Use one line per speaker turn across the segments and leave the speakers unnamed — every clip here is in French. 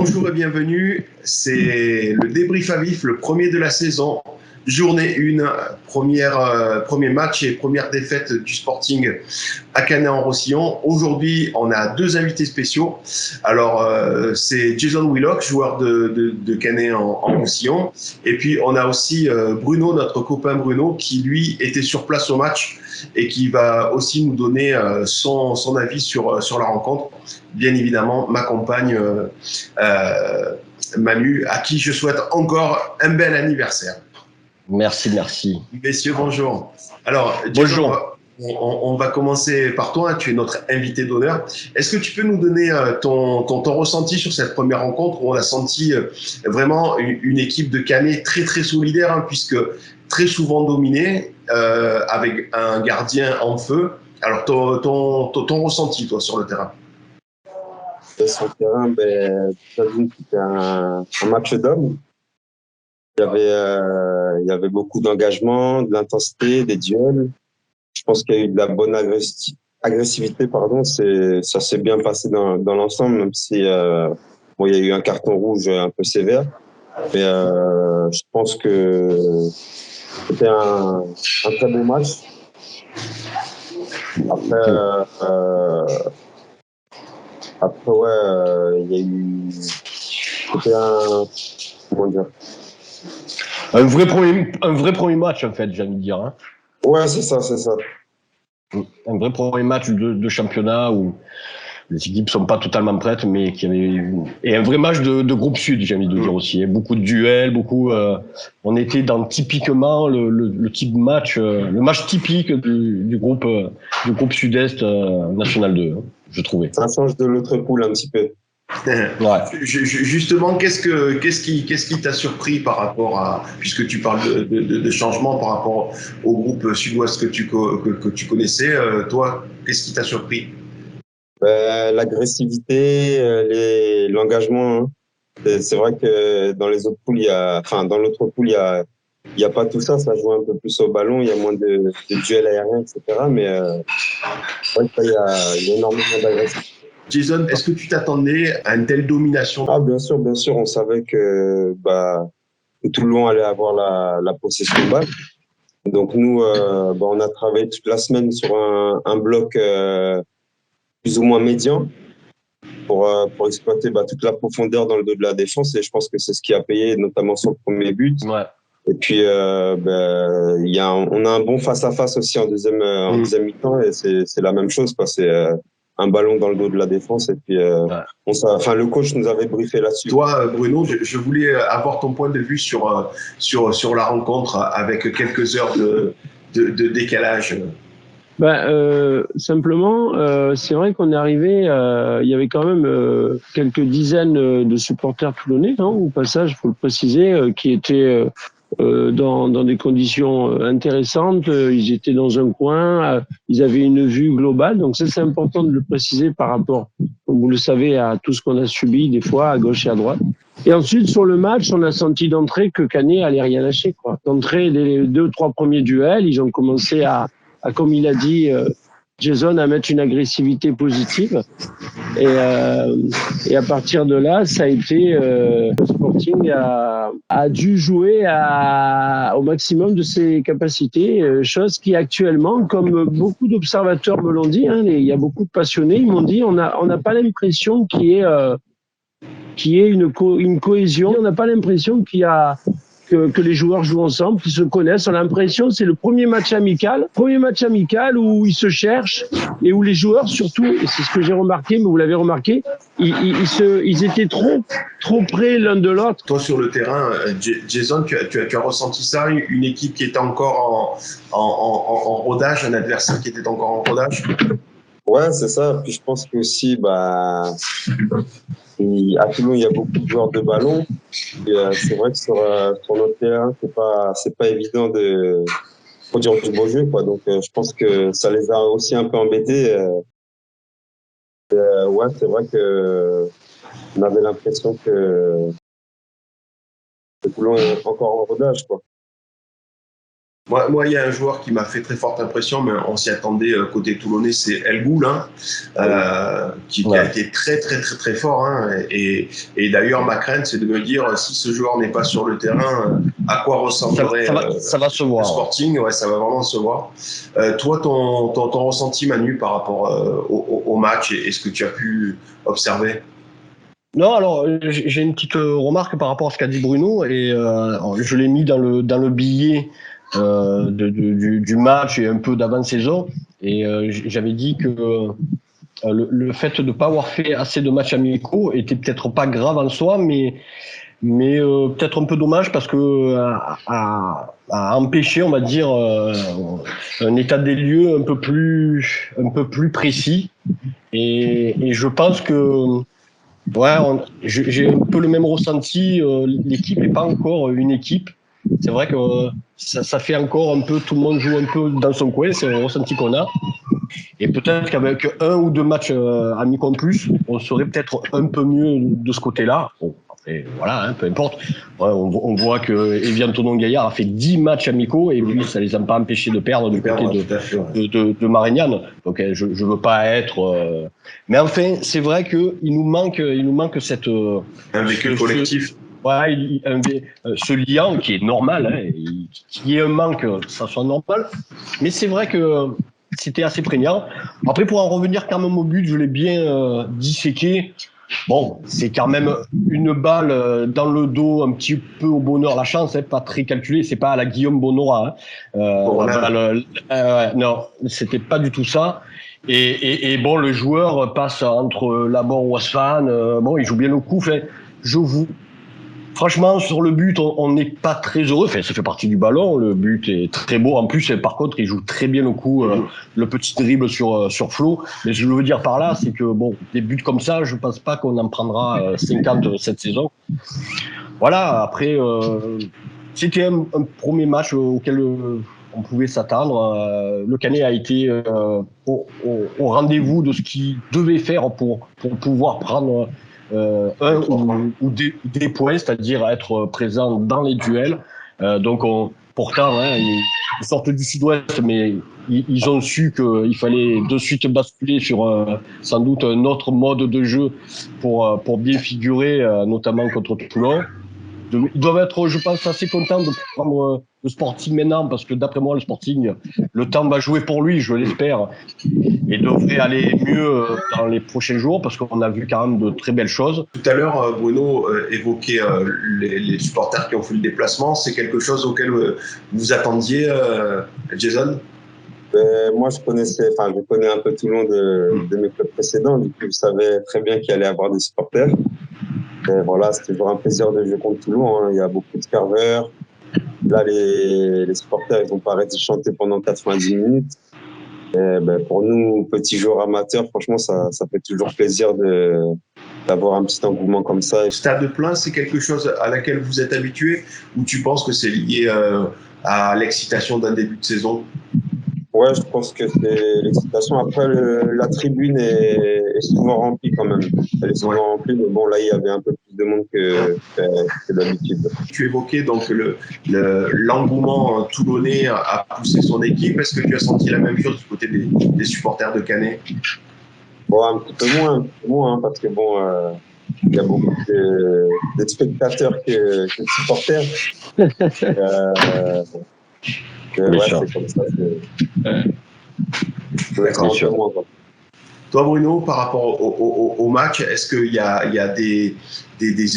Bonjour et bienvenue. C'est le débrief à vif, le premier de la saison. Journée 1, premier match et première défaite du Sporting à Canet-en-Roussillon. Aujourd'hui, on a deux invités spéciaux. Alors, c'est Jason Willock, joueur de Canet-en-Roussillon. Et puis, on a aussi Bruno, notre copain Bruno, qui lui était sur place au match et qui va aussi nous donner son avis sur la rencontre. Bien évidemment, ma compagne Manu, à qui je souhaite encore un bel anniversaire.
Merci.
Messieurs, bonjour. Alors, Jason, on va commencer par toi. Tu es notre invité d'honneur. Est-ce que tu peux nous donner ton ressenti sur cette première rencontre où on a senti vraiment une équipe de Canet très, très solidaire, hein, puisque très souvent dominée, avec un gardien en feu. Alors, ton ressenti, toi, sur le terrain?
Sur le terrain, c'était un match d'hommes. Il y avait beaucoup d'engagement, de l'intensité, des duels. Je pense qu'il y a eu de la bonne agressivité, pardon. Ça s'est bien passé dans l'ensemble, même si il y a eu un carton rouge un peu sévère. Mais je pense que c'était un très bon match. Après, il y a eu. C'était comment dire?
Un vrai premier match, en fait, j'ai envie de dire. Hein.
Ouais, c'est ça.
Un vrai premier match de championnat où les équipes sont pas totalement prêtes, mais et un vrai match de groupe sud, j'ai envie de dire aussi. Beaucoup de duels, on était dans typiquement le type de match, le match typique du groupe sud-est national 2, hein, je trouvais.
Ça change de l'autre poule un petit peu.
Ouais. Justement, qu'est-ce qui t'a surpris par rapport à, puisque tu parles de changement par rapport au groupe sud-ouest que tu connaissais, toi, qu'est-ce qui t'a surpris?
L'agressivité, l'engagement. Hein. C'est vrai que dans les autres poules, dans l'autre poule, il y a pas tout ça. Ça joue un peu plus au ballon, il y a moins de duels aériens, etc. Mais il y a énormément d'agressivité.
Jason, est-ce que tu t'attendais à une telle domination?
Ah, bien sûr. On savait que Toulon allait avoir la possession de balle. Donc nous, on a travaillé toute la semaine sur un bloc plus ou moins médian pour exploiter toute la profondeur dans le dos de la défense. Et je pense que c'est ce qui a payé, notamment sur le premier but.
Ouais.
Et puis, on a un bon face-à-face aussi en deuxième mi-temps. Et c'est la même chose, quoi. C'est un ballon dans le dos de la défense. Et puis, le coach nous avait briefé là-dessus.
Toi, Bruno, je voulais avoir ton point de vue sur la rencontre avec quelques heures de décalage.
Simplement, c'est vrai qu'on est arrivé, il y avait quand même quelques dizaines de supporters toulonnais, hein, au passage, faut le préciser, qui étaient dans des conditions intéressantes. Ils étaient dans un coin, ils avaient une vue globale, donc ça c'est important de le préciser par rapport, comme vous le savez, à tout ce qu'on a subi des fois à gauche et à droite. Et ensuite, sur le match, on a senti d'entrée que Canet allait rien lâcher, quoi. D'entrée, les 2-3 premiers duels, ils ont commencé à comme il a dit Jason, à mettre une agressivité positive. Et à partir de là, ça a été le Sporting a dû jouer au maximum de ses capacités, chose qui actuellement, comme beaucoup d'observateurs me l'ont dit, hein, il y a beaucoup de passionnés, ils m'ont dit, on n'a pas l'impression qu'il y ait une cohésion, on n'a pas l'impression que les joueurs jouent ensemble, qu'ils se connaissent. On a l'impression que c'est le premier match amical où ils se cherchent et où les joueurs, surtout, et c'est ce que j'ai remarqué, mais vous l'avez remarqué, ils étaient trop près l'un de l'autre.
Toi, sur le terrain, Jason, tu as ressenti ça, une équipe qui était encore en rodage, un adversaire qui était encore en rodage?
Ouais, c'est ça. Puis je pense que aussi, à Toulon, il y a beaucoup de joueurs de ballon. Et c'est vrai que sur notre terrain, c'est pas évident de produire du beau jeu, quoi. Donc je pense que ça les a aussi un peu embêtés. Ouais, c'est vrai que on avait l'impression que Toulon est encore en rodage, quoi.
Moi, il y a un joueur qui m'a fait très forte impression, mais on s'y attendait côté toulonnais, c'est El Ghoul, hein, qui a été très, très, très, très fort. Hein, et d'ailleurs, ma crainte, c'est de me dire, si ce joueur n'est pas sur le terrain, à quoi ressemblerait
ça va se voir.
Le Sporting. Ouais, ça va vraiment se voir. Toi, ton ressenti, Manu, par rapport au match et ce que tu as pu observer?
Non, alors j'ai une petite remarque par rapport à ce qu'a dit Bruno, et je l'ai mis dans le billet du match et un peu d'avant-saison, et j'avais dit que le fait de ne pas avoir fait assez de matchs amicaux était peut-être pas grave en soi, mais peut-être un peu dommage, parce que a empêché, on va dire, un état des lieux un peu plus précis, et je pense que ouais, j'ai un peu le même ressenti. L'équipe n'est pas encore une équipe. C'est vrai que ça fait encore un peu, tout le monde joue un peu dans son coin, c'est un ressenti qu'on a. Et peut-être qu'avec 1 ou 2 matchs amicaux en plus, on serait peut-être un peu mieux de ce côté-là. Bon, après, voilà, hein, peu importe. Ouais, on voit que Evian Tonon-Gaillard a fait 10 matchs amicaux, et puis ça les a pas empêchés de perdre du côté de Marignane. Donc je veux pas être... Mais enfin, c'est vrai qu'il nous manque cette...
un vécu collectif.
Ouais, ce lien qui est normal, hein, qui est un manque, ça soit normal. Mais c'est vrai que c'était assez prégnant. Après, pour en revenir quand même au but, je l'ai bien disséqué. Bon, c'est quand même une balle dans le dos, un petit peu au bonheur, la chance, hein, pas très calculée. C'est pas à la Guillaume Bonora. Non, c'était pas du tout ça. Et bon, le joueur passe entre Labor ou Asfan. Bon, il joue bien le coup. Franchement, sur le but, on n'est pas très heureux. Enfin, ça fait partie du ballon. Le but est très beau. En plus, par contre, il joue très bien le coup, le petit dribble sur Flo. Mais ce que je veux dire par là, c'est que bon, des buts comme ça, je pense pas qu'on en prendra 50 cette saison. Voilà. Après, c'était un premier match auquel on pouvait s'attendre. Le Canet a été au rendez-vous de ce qu'il devait faire pour pouvoir prendre un ou des points, c'est-à-dire être présent dans les duels. Donc, pourtant, hein, ils sortent du sud-ouest, mais ils ont su qu'il fallait de suite basculer sur sans doute un autre mode de jeu pour bien figurer, notamment contre Toulon. Ils doivent être, je pense, assez contents de prendre le Sporting maintenant, parce que d'après moi, le Sporting, le temps va jouer pour lui, je l'espère, et devrait aller mieux dans les prochains jours, parce qu'on a vu quand même de très belles choses.
Tout à l'heure, Bruno évoquait les supporters qui ont fait le déplacement. C'est quelque chose auquel vous attendiez, Jason?
Moi, je connais un peu Toulon de mes clubs précédents. Du coup, je savais très bien qu'il allait y avoir des supporters. Et voilà, c'est toujours un plaisir de jouer contre Toulon. Hein. Il y a beaucoup de ferveur. Là, les supporters, ils vont pas arrêter de chanter pendant 90 minutes. Et pour nous, petits joueurs amateurs, franchement, ça fait toujours plaisir d'avoir un petit engouement comme ça.
Stade plein, c'est quelque chose à laquelle vous êtes habitué, ou tu penses que c'est lié à l'excitation d'un début de saison?
Ouais, je pense que c'est l'excitation. Après, la tribune est souvent remplie quand même. Elle est souvent remplie, mais bon, là, il y avait un peu plus de monde que d'habitude.
Tu évoquais donc l'engouement toulonnais à pousser son équipe. Est-ce que tu as senti la même chose du côté des supporters de Canet?
Bon, un petit peu moins, parce que bon, il y a beaucoup de spectateurs que de supporters. Ouais, c'est comme ça.
D'accord. Toi, Bruno, par rapport au match, est-ce qu'il y a des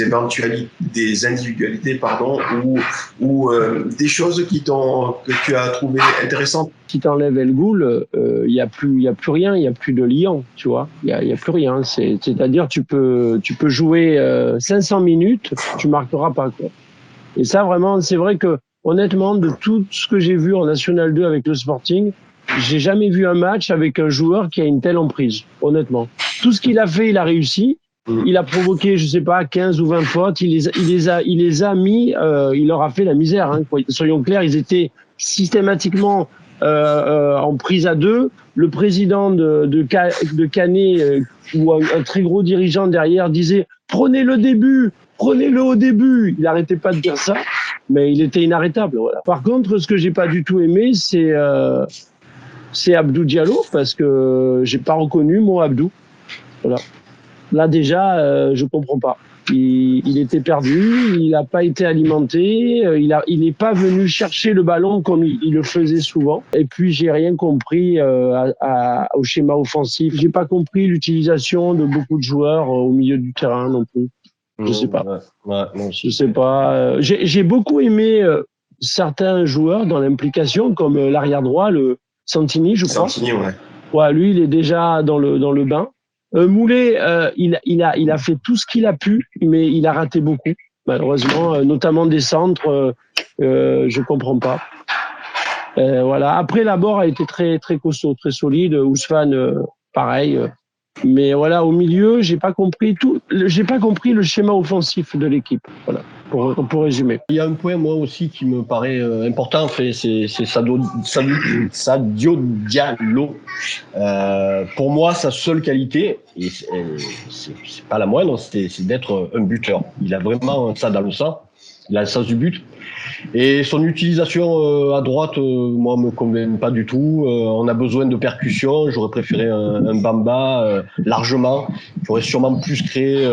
éventualités, des individualités, ou des choses que tu as trouvées intéressantes?
Si tu enlèves El Ghoul, il y a plus rien, il y a plus de liant, tu vois. Il y a plus rien. C'est-à-dire tu peux jouer 500 minutes, tu marqueras pas, quoi. Et ça, vraiment, c'est vrai que honnêtement, de tout ce que j'ai vu en National 2 avec le Sporting, j'ai jamais vu un match avec un joueur qui a une telle emprise, honnêtement. Tout ce qu'il a fait, il a réussi. Il a provoqué, je sais pas, 15 ou 20 fautes. Il les a mis, il leur a fait la misère, hein. Soyons clairs, ils étaient systématiquement en prise à deux. Le président de Canet, ou un très gros dirigeant derrière, disait « Prenez-le au début ». Il n'arrêtait pas de dire ça. mais il était inarrêtable. Voilà. Par contre, ce que j'ai pas du tout aimé, c'est Abdou Diallo, parce que j'ai pas reconnu mon Abdou. Voilà. Là déjà, je comprends pas. Il était perdu, il n'a pas été alimenté, il n'est pas venu chercher le ballon comme il le faisait souvent. Et puis j'ai rien compris au schéma offensif. J'ai pas compris l'utilisation de beaucoup de joueurs au milieu du terrain non plus. Je sais pas. Je sais pas. J'ai beaucoup aimé certains joueurs dans l'implication, comme l'arrière droit, le Santini, je crois.
Santini, ouais.
Ouais, lui, il est déjà dans le bain. Moulet, il a fait tout ce qu'il a pu, mais il a raté beaucoup, malheureusement, notamment des centres. Je comprends pas. Voilà. Après, Laborde a été très très costaud, très solide. Ousmane, pareil. Mais voilà, au milieu, j'ai pas compris le schéma offensif de l'équipe. Voilà, pour résumer.
Il y a un point, moi aussi, qui me paraît important, c'est Sadio Diallo. Pour moi, sa seule qualité, et c'est pas la moindre, c'est d'être un buteur. Il a vraiment ça dans le sang. Il a le sens du but. Et son utilisation à droite, moi, me convainc pas du tout. On a besoin de percussion. J'aurais préféré un Bamba largement, qui aurait sûrement plus créé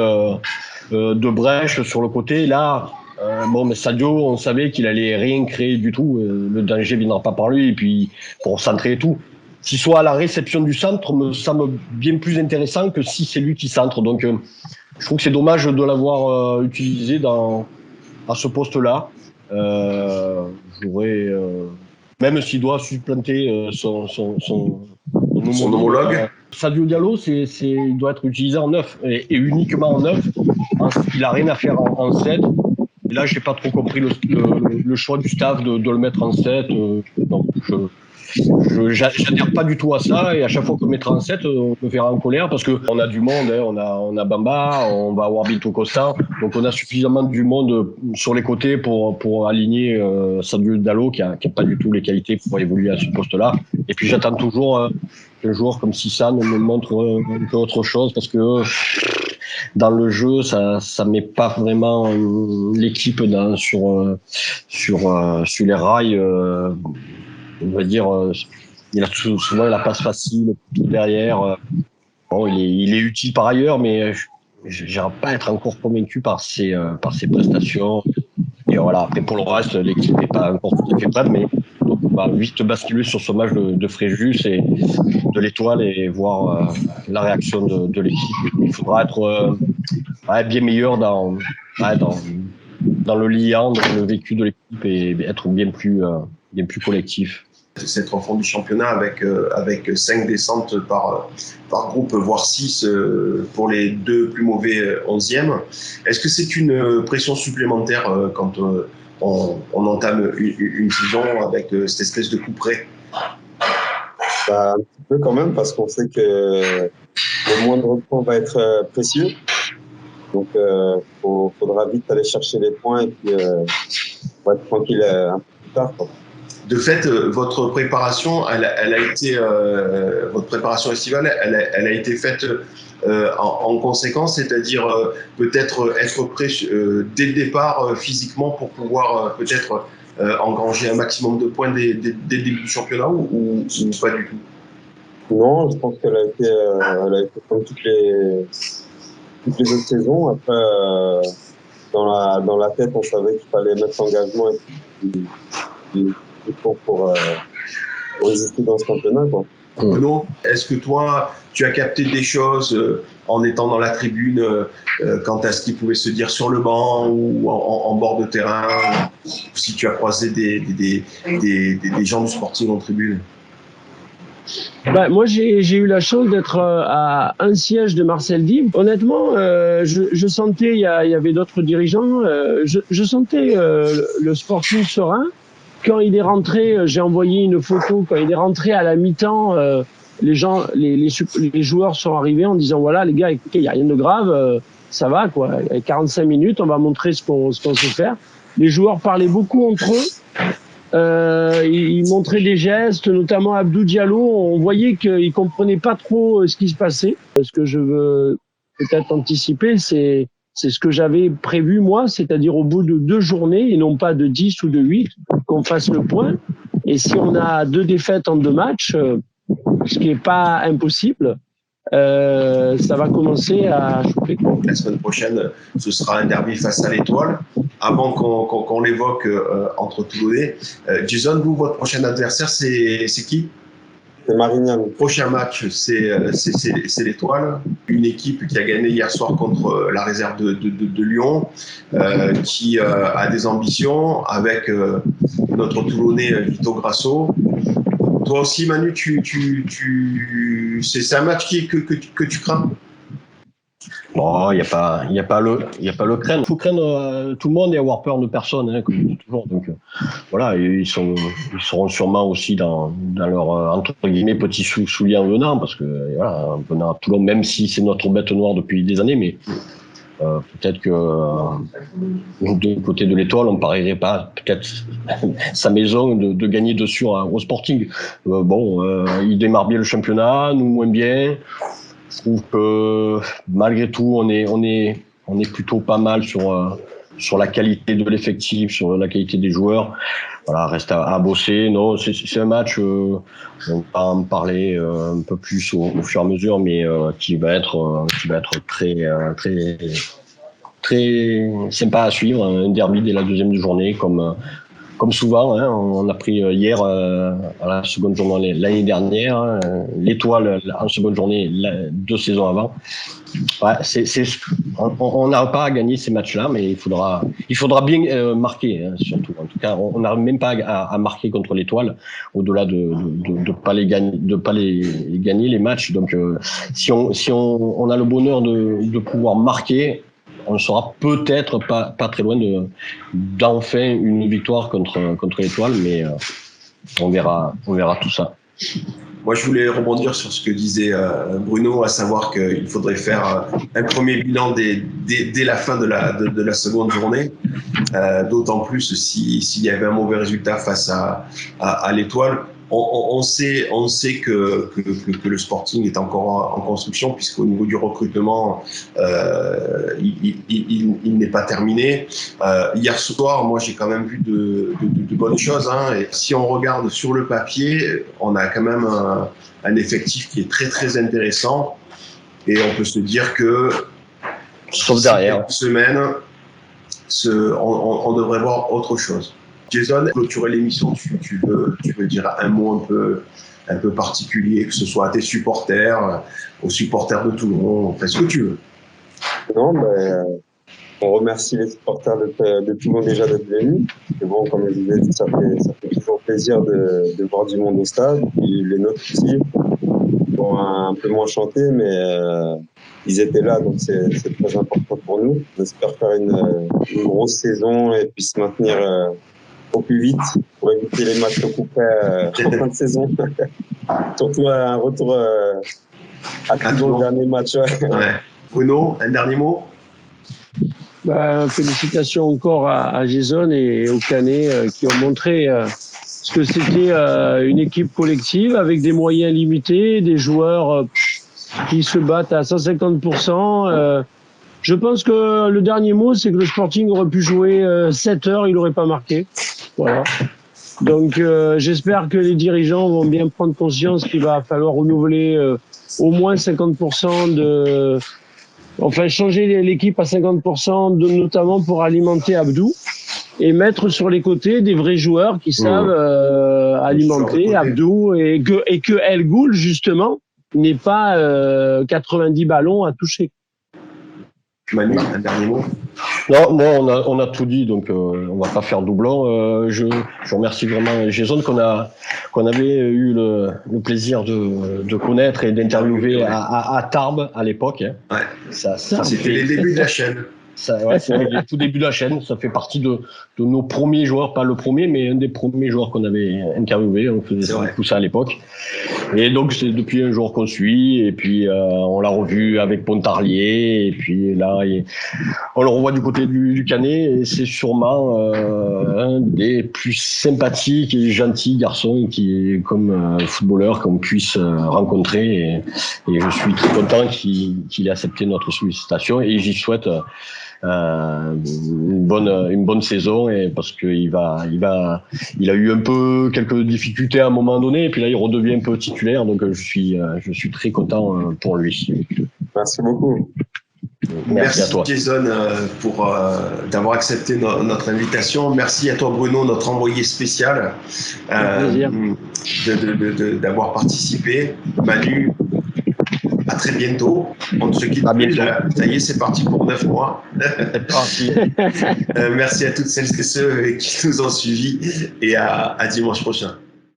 de brèches sur le côté. Là, mais Sadio, on savait qu'il allait rien créer du tout. Le danger viendra pas par lui. Et puis, pour centrer et tout. S'il soit à la réception du centre, me semble bien plus intéressant que si c'est lui qui centre. Donc, je trouve que c'est dommage de l'avoir utilisé à ce poste-là. J'aurais, même s'il doit supplanter son
homologue.
Sadio Diallo, il doit être utilisé en 9 et uniquement en 9. Il n'a rien à faire en 7. Et là, j'ai pas trop compris le choix du staff de le mettre en 7. Non, j'adhère pas du tout à ça, et à chaque fois qu'on mettra en 7, on me verra en colère parce que on a du monde, hein, on a Bamba, on va avoir Bilto Costa, donc on a suffisamment du monde sur les côtés pour aligner Sadio Diallo qui a pas du tout les qualités pour évoluer à ce poste-là. Et puis j'attends toujours qu'un joueur comme Sissane me montre un peu autre chose, parce que dans le jeu, ça met pas vraiment l'équipe sur les rails. On va dire, il a souvent la passe facile tout derrière. Bon, il est utile par ailleurs, mais j'arrive pas à être encore convaincu par ses prestations. Et voilà. Après, pour le reste, l'équipe n'est pas encore tout à fait prête, mais donc on va vite basculer sur ce match de Fréjus et de l'Étoile et voir la réaction de l'équipe. Il faudra être bien meilleur dans le liant, dans le vécu de l'équipe, et être bien plus collectif.
Cette enfant du championnat avec 5 descentes par groupe, voire 6 pour les 2 plus mauvais 11e. Est-ce que c'est une pression supplémentaire quand on entame une saison avec cette espèce de coup près?
Un petit peu quand même, parce qu'on sait que le moindre point va être précieux. Donc, faudra vite aller chercher les points et puis on va être tranquille un peu plus tard, quoi.
De fait, votre préparation, votre préparation estivale, elle a été faite en conséquence, c'est-à-dire peut-être être prêt dès le départ physiquement pour pouvoir peut-être engranger un maximum de points dès le début du championnat, ou pas du tout?
Non, je pense qu'elle a été comme toutes les autres saisons. Après, dans la tête, on savait qu'il fallait mettre l'engagement pour résister dans ce championnat, quoi.
Non. Est-ce que toi, tu as capté des choses en étant dans la tribune quant à ce qui pouvait se dire sur le banc ou en bord de terrain, si tu as croisé des gens du Sporting en tribune?
Moi, j'ai eu la chance d'être à un siège de Marcel Dib. Honnêtement, je sentais, il y avait d'autres dirigeants, je sentais le Sporting serein. Quand il est rentré, j'ai envoyé une photo. Quand il est rentré à la mi-temps, les joueurs sont arrivés en disant voilà les gars, écoutez, il y a rien de grave, ça va quoi. Il y a 45 minutes, on va montrer ce qu'on sait faire. Les joueurs parlaient beaucoup entre eux. Ils montraient des gestes, notamment Abdou Diallo. On voyait qu'ils comprenaient pas trop ce qui se passait. Ce que je veux peut-être anticiper, c'est C'est ce que j'avais prévu, moi, c'est-à-dire au bout de 2 journées, et non pas de 10 ou de 8, qu'on fasse le point. Et si on a 2 défaites en 2 matchs, ce qui n'est pas impossible, ça va commencer à chauffer.
La semaine prochaine, ce sera un derby face à l'Étoile. Avant qu'on l'évoque entre Toulonnais, Jason, vous, votre prochain adversaire, c'est qui?
C'est Marignane.
Le prochain match, c'est l'Étoile, une équipe qui a gagné hier soir contre la réserve de Lyon, qui a des ambitions avec notre Toulonnais Vito Grasso. Toi aussi, Manu, c'est un match que tu crains?
Bon, il y a pas le craindre. Il faut craindre tout le monde et avoir peur de personne, hein, comme je dis toujours. Donc voilà, ils seront sûrement aussi dans leur entre guillemets petit soulier en venant, parce que voilà, en venant à Toulon, même si c'est notre bête noire depuis des années, mais peut-être que du côté de l'Étoile, on parierait pas peut-être sa maison de gagner dessus au Sporting. Il démarre bien le championnat, nous moins bien. Je trouve que malgré tout, on est plutôt pas mal sur la qualité de l'effectif, sur la qualité des joueurs. Voilà, reste à bosser. Non, c'est un match, on va en parler un peu plus au fur et à mesure, mais qui va être très très sympa à suivre. Un derby dès la 2e journée, comme souvent, hein. On a pris hier à la seconde journée l'année dernière, l'Étoile en seconde journée 2 saisons avant. Ouais, on n'a pas à gagner ces matchs-là, mais il faudra bien marquer, hein, surtout. En tout cas, on n'arrive même pas à marquer contre l'Étoile, au-delà de pas les gagner les matchs. Donc, si on a le bonheur de pouvoir marquer, on sera peut-être pas très loin d'enfin une victoire contre l'Étoile, mais on verra tout ça.
Moi, je voulais rebondir sur ce que disait Bruno, à savoir qu'il faudrait faire un premier bilan dès la fin de la seconde journée, d'autant plus s'il y avait un mauvais résultat face à l'Étoile. On sait que le Sporting est encore en construction, puisqu'au niveau du recrutement, il n'est pas terminé. Hier soir, moi, j'ai quand même vu de bonnes choses, hein. Et si on regarde sur le papier, on a quand même un effectif qui est très très intéressant. Et on peut se dire que
sauf derrière
quelques semaines, on devrait voir autre chose. Jason, clôturer l'émission, tu veux dire un mot un peu particulier, que ce soit à tes supporters, aux supporters de Toulon, fais ce que tu veux.
Non, on remercie les supporters de Toulon déjà d'être venus. Et bon, comme je disais, ça fait toujours plaisir de voir du monde au stade. Puis les nôtres aussi, bon, un peu moins chanté, mais ils étaient là, donc c'est très important pour nous. On espère faire une grosse saison et puis se maintenir au plus vite pour éviter les matchs au coup près en fin de saison. Surtout un retour à Toulon, le dernier match.
Ouais. Bruno, un dernier mot?
Félicitations encore à Jason et au Canet qui ont montré ce que c'était une équipe collective avec des moyens limités, des joueurs qui se battent à 150%. Je pense que le dernier mot, c'est que le Sporting aurait pu jouer 7 heures, il n'aurait pas marqué. Voilà. Donc j'espère que les dirigeants vont bien prendre conscience qu'il va falloir renouveler au moins 50% changer l'équipe à 50%, notamment pour alimenter Abdou et mettre sur les côtés des vrais joueurs qui savent alimenter Abdou et que El Ghoul, justement, n'ait pas 90 ballons à toucher.
Manu, un dernier mot?
Non, moi on a tout dit, donc on va pas faire doublon. Je remercie vraiment Jason qu'on avait eu le plaisir de connaître et d'interviewer à Tarbes à l'époque.
Ouais. Ça c'était les débuts de la chaîne.
C'est le tout début de la chaîne. Ça fait partie de nos premiers joueurs, pas le premier, mais un des premiers joueurs qu'on avait interviewé. On faisait tout ça à l'époque. Et donc c'est depuis un jour qu'on suit. Et puis on l'a revu avec Pontarlier. Et puis là, on le revoit du côté du Canet. Et c'est sûrement un des plus sympathiques et gentils garçons comme footballeur qu'on puisse rencontrer. Et je suis très content qu'il ait accepté notre sollicitation. Et j'y souhaite une bonne saison, et parce que il a eu un peu quelques difficultés à un moment donné, et puis là il redevient un peu titulaire, donc je suis très content pour lui.
Merci beaucoup.
Merci à toi.
Jason pour d'avoir accepté notre invitation. Merci à toi Bruno, notre envoyé spécial, d'avoir participé. Manu, à très bientôt. On ne se quitte plus. Ça y est, c'est parti pour 9 mois.
C'est parti.
Merci à toutes celles et ceux qui nous ont suivis, et à dimanche prochain.